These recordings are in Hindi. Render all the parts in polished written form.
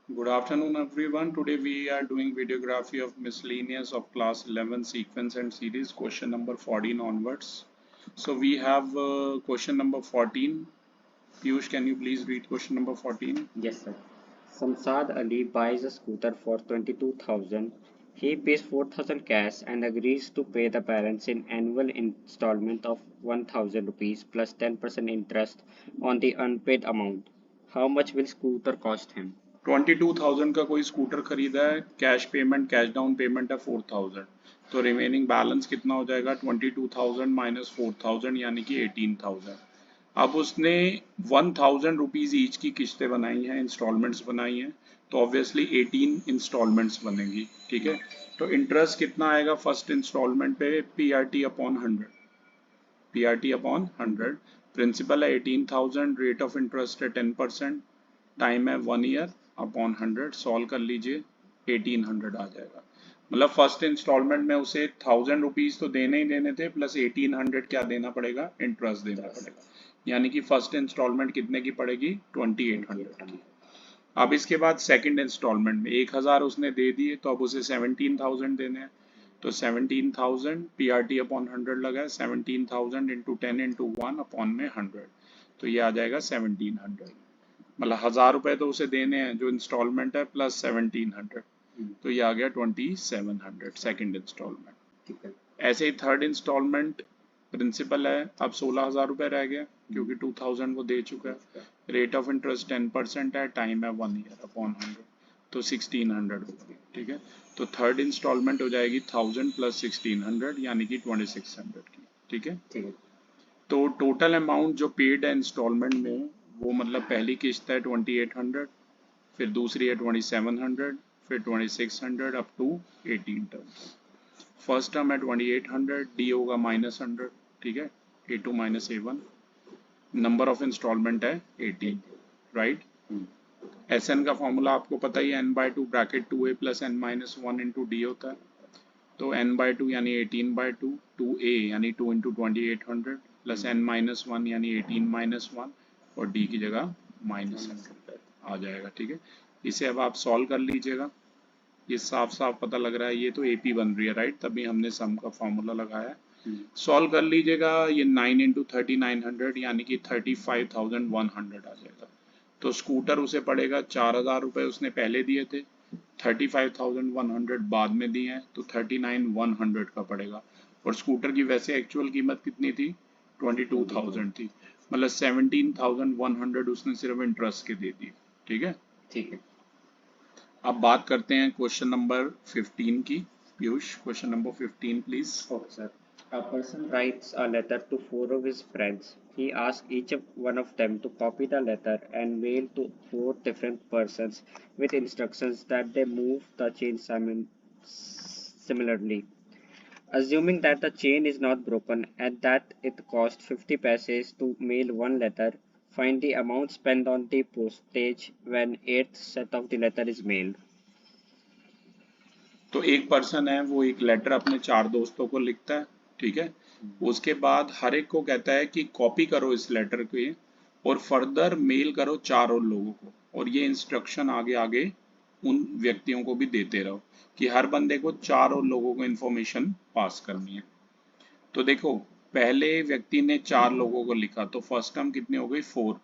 Good afternoon, everyone. Today we are doing videography of miscellaneous of class 11 sequence and series, question number 14 onwards. So we have question number 14. Piyush, can you please read question number 14? Yes, sir. Samsad Ali buys a scooter for 22,000. He pays 4,000 cash and agrees to pay the balance in annual installment of 1,000 rupees plus 10% interest on the unpaid amount. How much will scooter cost him? 22,000 का कोई स्कूटर खरीदा है, cash payment, cash down payment है 4,000, तो रिमेनिंग बैलेंस कितना हो जाएगा 22,000 माइनस 4,000 यानी कि 18,000। अब उसने 1,000 रुपीज ईच की किस्तें बनाई हैं, इंस्टॉलमेंट्स बनाई हैं, तो ऑब्वियसली 18 इंस्टॉलमेंट्स बनेंगी। ठीक है, तो इंटरेस्ट कितना आएगा फर्स्ट इंस्टॉलमेंट पे, PRT upon 100, PRT upon 100। Principal है 18,000, रेट ऑफ इंटरेस्ट है 10%, टाइम है 1 ईयर, अपॉन 100 सॉल्व कर लीजिए, 1800 आ जाएगा। मतलब फर्स्ट इंस्टॉलमेंट में उसे 1,000 रुपीज तो देने ही देने थे, प्लस 1800 क्या देना पड़ेगा, इंटरेस्ट देना पड़ेगा, यानी कि फर्स्ट इंस्टॉलमेंट कितने की पड़ेगी, 2800 की। अब इसके बाद सेकंड इंस्टॉलमेंट में 1,000 उसने दे दिए, तो अब उसे 17,000 देने हैं, तो 17,000 PRT अपॉन 100 लगा है, 17,000 इंटू 10 इंटू 1 अपॉन में 100, तो ये आ जाएगा 1700। मतलब 1,000 रुपए तो उसे देने हैं जो इंस्टॉलमेंट है, प्लस 1700, तो ये आ गया 2700 सेकंड इंस्टॉलमेंट। ठीक है। ऐसे ही थर्ड इंस्टॉलमेंट प्रिंसिपल है, अब 16,000 रुपए रह गया क्योंकि 2,000 वो दे चुका है, रेट ऑफ इंटरेस्ट 10% है, टाइम है 1 ईयर, अपॉन 100, तो 1600 होगी। ठीक है, तो थर्ड इंस्टॉलमेंट हो जाएगी 1,000 प्लस 1600 यानी कि 2600 की। ठीक है, ठीक है। तो टोटल अमाउंट जो पेड है इंस्टॉलमेंट में, वो मतलब पहली किस्त है 2800, फिर दूसरी है 2700, फिर 2600 up to 18 terms. First term है 2800, डी होगा -100। ठीक है, A2 minus A1, number of instalment है 18, राइट। SN का फॉर्मूला आपको पता ही है, n/2 bracket 2a plus n minus 1 into D होता है, तो n/2 यानी 18/2, 2a यानी 2 इंटू 2800 प्लस n माइनस 1 यानी 18 माइनस 1, और d की जगह -100 आ जाएगा। ठीक है, इसे अब आप सॉल्व कर लीजिएगा, ये साफ साफ पता लग रहा है, ये तो AP बन रही है, राइट, तभी हमने सम का फॉर्मूला लगाया है। सॉल्व कर लीजिएगा, ये 9 इंटू 3900 यानी कि 35,100 आ जाएगा। तो स्कूटर उसे पड़ेगा 4,000 रुपये, उसने पहले दिए थे, 35,100 बाद में दिए हैं, तो 39,100 का पड़ेगा। और स्कूटर की वैसे एक्चुअल कीमत कितनी थी, 22,000 थी, मतलब 17,100 उसने सिर्फ इंटरेस्ट के दे दिए। ठीक है, ठीक है। अब बात करते हैं क्वेश्चन नंबर 15 की। Piyush, question number 15 please. Okay, sir. A person writes a letter to four of his friends. He asks each one of them to copy the letter and mail to four different persons with instructions that they move the chain similarly. Assuming that the chain is not broken and that it costs 50 paise to mail one letter, find the amount spent on the postage when eighth set of the letter is mailed. तो एक पर्सन है, वो एक लेटर अपने 4 दोस्तों को लिखता है। ठीक है, उसके बाद हर एक को कहता है कि कॉपी करो इस लेटर के और फर्दर मेल करो 4 और लोगों को, और ये इंस्ट्रक्शन आगे आगे उन व्यक्तियों को भी देते रहो कि हर बंदे को 4 और लोगों को इन्फॉर्मेशन पास करनी है। तो देखो, पहले व्यक्ति ने 4 लोगों को लिखा, तो फर्स्ट टर्म कितनी हो गई, 4।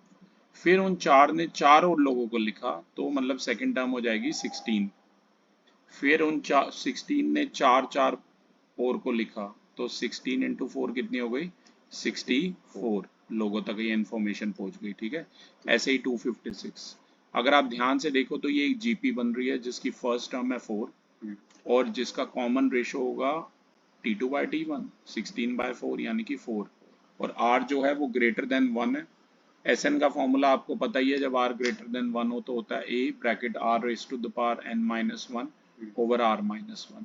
फिर उन 4 ने 4 और लोगों को लिखा, तो मतलब सेकंड टर्म हो जाएगी 16। फिर उन 16 ने 4 और को लिखा, तो 16 इंटू 4 कितनी हो गई, 64 लोगों तक ये इन्फॉर्मेशन पहुंच गई। ठीक है, ऐसे ही 256। अगर आप ध्यान से देखो तो ये एक GP बन रही है जिसकी फर्स्ट टर्म है 4, और जिसका कॉमन रेशो होगा T2/T1, 16/4 यानी कि 4, और R जो है वो ग्रेटर देन 1 है। SN का फॉर्मूला आपको पता ही है, जब R ग्रेटर देन 1 हो तो होता है A bracket R raise to the power n minus 1 over R minus 1,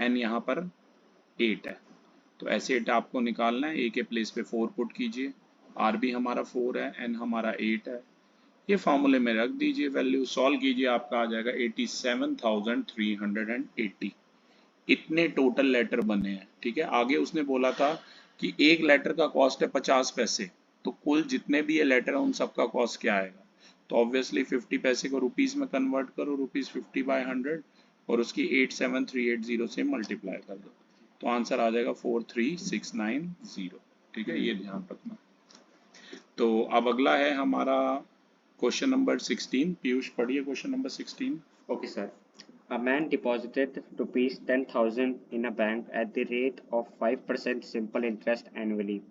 n यहाँ पर 8 है, तो ऐसे 8 आपको निकालना है, A के प्लेस पे 4 पुट कीजिए, R भी हमारा 4 है, n हमारा 8 है, ये फॉर्मूले में रख दीजिए, वैल्यू सॉल्व कीजिए, आपका आ जाएगा 87,380। इतने टोटल लेटर बने हैं। ठीक है, आगे उसने बोला था कि एक लेटर का कॉस्ट है 50 पैसे, तो कुल जितने भी ये लेटर है उन सबका कॉस्ट क्या आएगा, तो ऑब्वियसली 50 पैसे को रुपीस में कन्वर्ट करो, रुपीस 50/100 और उसकी 87380 से मल्टीप्लाई कर दो, तो आंसर आ जाएगा 43690। ठीक है, ये ध्यान रखना। तो अब अगला है हमारा क्वेश्चन नंबर 16। पीयूष पढ़िए question number 16। Okay, sir. A man deposited rupees 10,000 in a bank at the rate of 5% simple interest annually.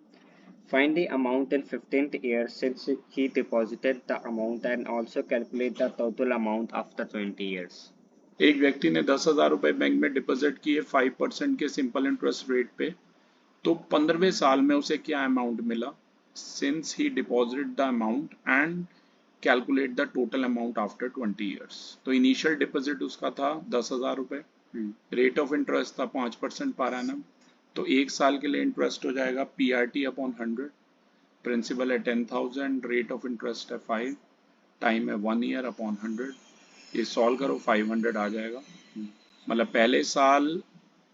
Find the amount in 15th year since he deposited the amount and also calculate the total amount after 20 years. एक व्यक्ति ने 10,000 रुपए बैंक में डिपॉजिट किए 5% के सिंपल इंटरेस्ट रेट पे, तो 15वें साल में उसे क्या अमाउंट मिला, since he deposited the amount and calculate the total amount after 20 years. तो इनिशियल डिपॉजिट उसका था 10,000 रुपए, रेट ऑफ इंटरेस्ट था 5% पर एनम, तो एक साल के लिए इंटरेस्ट हो जाएगा PRT अपॉन 100, प्रिंसिपल है 10,000, रेट ऑफ इंटरेस्ट है 5, टाइम है 1 ईयर अपॉन 100। ये सॉल्व करो 500 आ जाएगा। मतलब पहले साल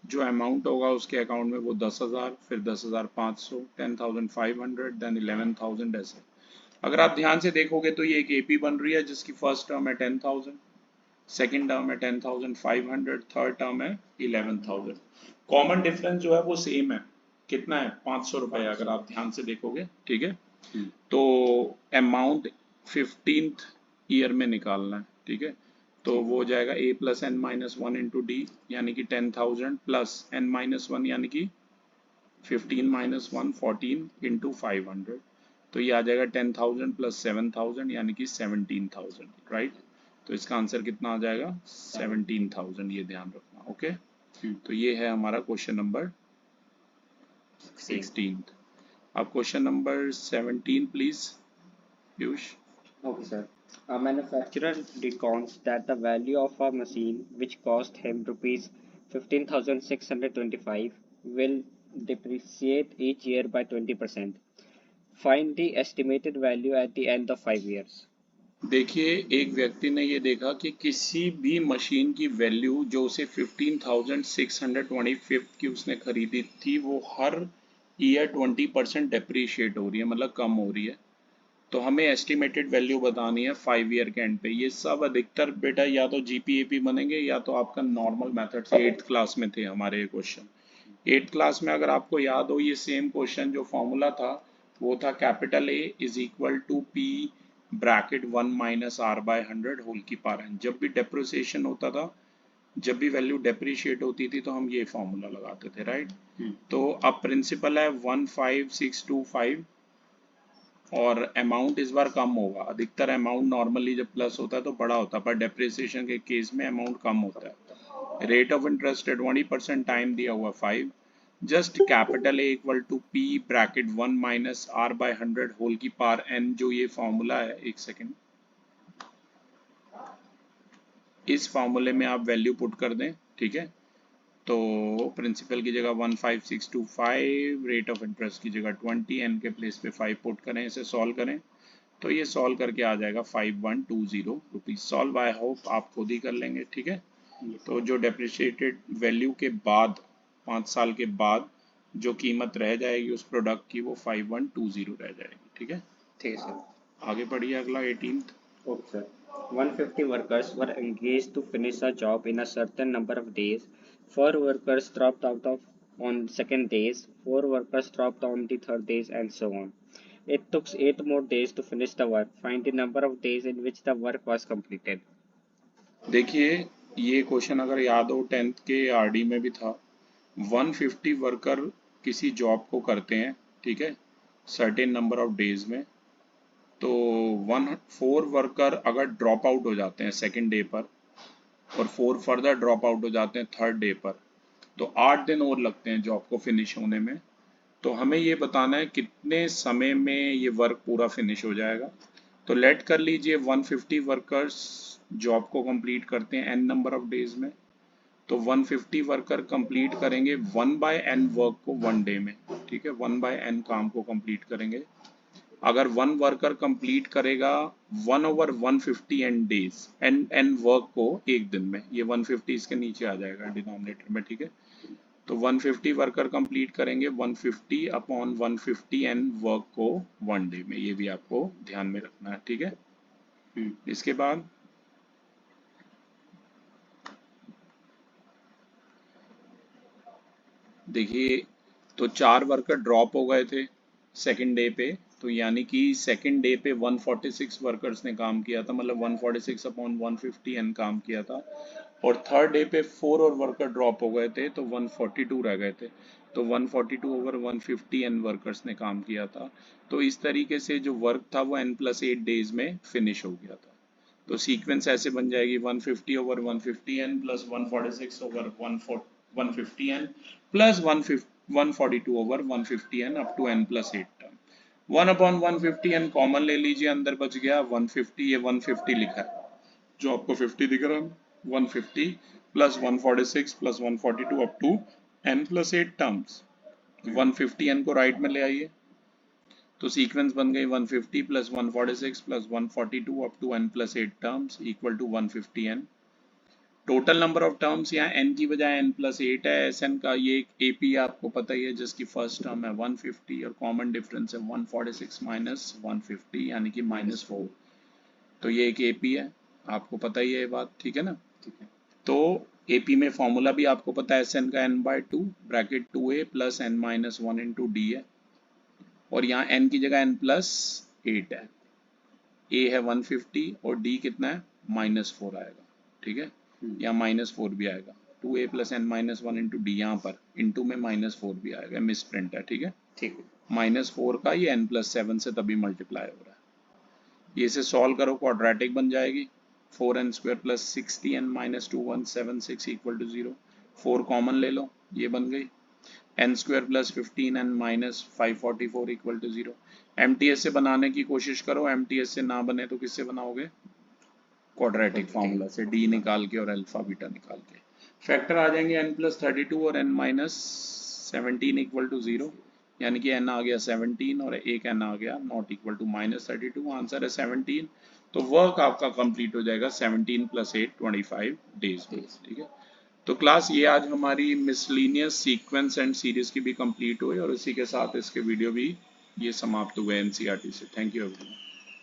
जो अमाउंट होगा उसके अकाउंट में वो 10,000, फिर 10,500, 10,500, देन 11,000 ऐसे। अगर आप ध्यान से देखोगे तो ये एक AP बन रही है जिसकी फर्स्ट टर्म है 10,000, सेकंड टर्म है 10,500, थर्ड टर्म है 11,000। कॉमन डिफरेंस जो है वो सेम है, कितना है 500 रुपए अगर आप ध्यान से देखोगे। ठीक है, तो अमाउंट 15th ईयर में निकालना है। ठीक है, तो वो हो जाएगा A plus N minus 1 into D, यानी कि 10,000 प्लस N माइनस 1 यानी कि 15 माइनस 1 14 इंटू 500, तो ये आ जाएगा 10,000 प्लस 7,000 यानी कि 17,000। राइट, तो इसका आंसर कितना आ जाएगा 17,000, ये ध्यान रखना। ओके, तो ये है हमारा क्वेश्चन नंबर 16। अब question number 17 please Piyush. Okay, sir. A manufacturer recounts that the value of a machine which cost him rupees 15,625 will depreciate each year by 20%. Find the estimated value at the end of 5 years. देखिए, एक व्यक्ति ने ये देखा कि किसी भी मशीन की वैल्यू जो उसे 15,625 की उसने खरीदी थी वो हर ईयर 20% डेप्रीशिएट हो रही है, मतलब कम हो रही है। तो हमें एस्टिमेटेड वैल्यू बतानी है 5 ईयर के एंड पे। ये सब अधिकतर बेटा या तो GPAP बनेंगे या तो आपका नॉर्मल मेथड से 8th क्लास में थे हमारे ये क्वेश्चन। 8th क्लास में अगर आपको याद हो, ये सेम क्वेश्चन जो फॉर्मूला था वो था capital A is equal to P bracket 1 minus R by 100 whole की पावर n। जब भी डेप्रिसिएशन होता था, जब भी वैल्यू डेप्रिशिएट होती थी तो हम ये फॉर्मूला लगाते थे। राइट, तो अब प्रिंसिपल है 15625 और अमाउंट इस बार कम होगा। अधिकतर अमाउंट नॉर्मली जब प्लस होता है तो बड़ा होता है, पर डेप्रिसिएशन के केस में अमाउंट कम होता है। रेट ऑफ इंटरेस्ट है 20%, टाइम दिया हुआ 5। Just capital A equal to P bracket 1 minus R by 100 whole की पावर n, जो ये फॉर्मूला है, एक सेकेंड, इस फॉर्मूले में आप वैल्यू पुट कर दें। ठीक है, तो प्रिंसिपल की जगह 15625, रेट ऑफ इंटरेस्ट की जगह 20, n के प्लेस पे 5 पुट करें, इसे सॉल्व करें तो ये सॉल्व करके आ जाएगा 5120 रुपीज। सॉल्व आई होप आप खुद ही कर लेंगे। ठीक है, तो जो डेप्रिशिएटेड वैल्यू के बाद 5 साल के बाद जो कीमत रह जाएगी उस प्रोडक्ट की वो 5120 रह जाएगी। ठीक है, ठीक है सर। आगे बढ़िए अगला 18th। Okay, sir. 150 workers were engaged to finish a job in a certain number of days. 4 workers dropped out of on second days, 4 workers dropped on the third days, and so on. It took 8 more days to finish the work. Find the number of days in which the work was completed. देखिए, ये क्वेश्चन अगर याद हो 10th के RD में भी था। 150 वर्कर किसी जॉब को करते हैं, ठीक है, सर्टेन नंबर ऑफ डेज में, तो 4 वर्कर अगर ड्रॉप आउट हो जाते हैं सेकेंड डे पर और 4 फर्दर ड्रॉप आउट हो जाते हैं थर्ड डे पर, तो 8 दिन और लगते हैं जॉब को फिनिश होने में। तो हमें ये बताना है कितने समय में ये वर्क पूरा फिनिश हो जाएगा। तो लेट कर लीजिए 150 वर्कर्स जॉब को कंप्लीट करते हैं n नंबर ऑफ डेज में, तो 150 वर्कर कंप्लीट करेंगे 1/n वर्क को 1 डे में। ठीक है, 1/n काम को कंप्लीट करेंगे। अगर 1 वर्कर कंप्लीट करेगा 1/150 n डेज n वर्क को एक दिन में, ये 150 इसके नीचे आ जाएगा डिनोमिनेटर में। ठीक है, तो 150 वर्कर कंप्लीट करेंगे 150 अपॉन 150 n वर्क को 1 डे में, ये भी आपको ध्यान में रखना है। ठीक है, इसके बाद देखिए, तो 4 वर्कर ड्रॉप हो गए थे सेकंड डे पे, तो यानी कि सेकंड डे पे 146 वर्कर्स ने काम किया था, मतलब 146 अपॉन 150 एन काम किया था। और थर्ड डे पे 4 और वर्कर ड्रॉप हो गए थे, तो 142 रह गए थे, तो 142 ओवर 150 एन वर्कर्स ने काम किया था। तो इस तरीके से जो वर्क था वो n+8 डेज में फिनिश हो गया था। तो सीक्वेंस ऐसे बन जाएगी 150 over 150 n plus 146 over 150 n plus 142 over 150 n up to n+8 term. 1/150 n common ले लीजिए, अंदर बच गया 150, ये 150 लिखा है जो आपको 50 दिख रहा है, 150 plus 146 plus 142 up to n+8 terms. 150 n को राइट में ले आइए, तो सीक्वेंस बन गई 150 plus 146 plus 142 up to n+8 terms equal to 150 n। Total number of terms यहाँ n की बजाय n+8 है। Sn का ये एक AP आपको पता ही है, जिसकी फर्स्ट टर्म है 150 और कॉमन डिफरेंस है 146 माइनस 150 यानी कि -4। तो ये एक AP है, आपको पता ही है ये बात, ठीक है ना। तो AP में फॉर्मूला भी आपको पता है, Sn का n/2 bracket 2a plus n-1 into D है, और यहाँ n की जगह n+8 है। a है 150 और d कितना है -4 आएगा, ठीक है। यहाँ -4 भी आएगा, 2a plus n-1 into D, यहाँ पर इंटू में -4 भी आएगा, मिस प्रिंट है, ठीक है। ठीक है। -4 का ये n+7 से तभी मल्टीप्लाई हो रहा है। ये इसे सॉल्व करो, क्वाड्रेटिक बन जाएगी, 4n² plus 60n minus 2176 equal to 0। 4 common ले लो, ये बन गई n² plus 15n minus 544 equal to 0। MTS से बनाने की कोशिश करो, MTS से ना बने तो किससे बनाओगे, क्वाड्रेटिक फार्मूला से, डी निकाल के और अल्फा बीटा निकाल के। फैक्टर आ जाएंगे n+32 और n-17 इक्वल टू 0, यानी कि n आ गया 17 और एक n आ गया नॉट इक्वल टू -32, आंसर है 17। तो वर्क आपका कंप्लीट हो जाएगा 17 + 8 25 डेज में, ठीक है। तो क्लास ये आज हमारी मिसलिनियस सीक्वेंस एंड सीरीज की भी कंप्लीट हुई, और इसी के साथ इसके वीडियो भी ये समाप्त हुए NCERT से। Thank you everyone.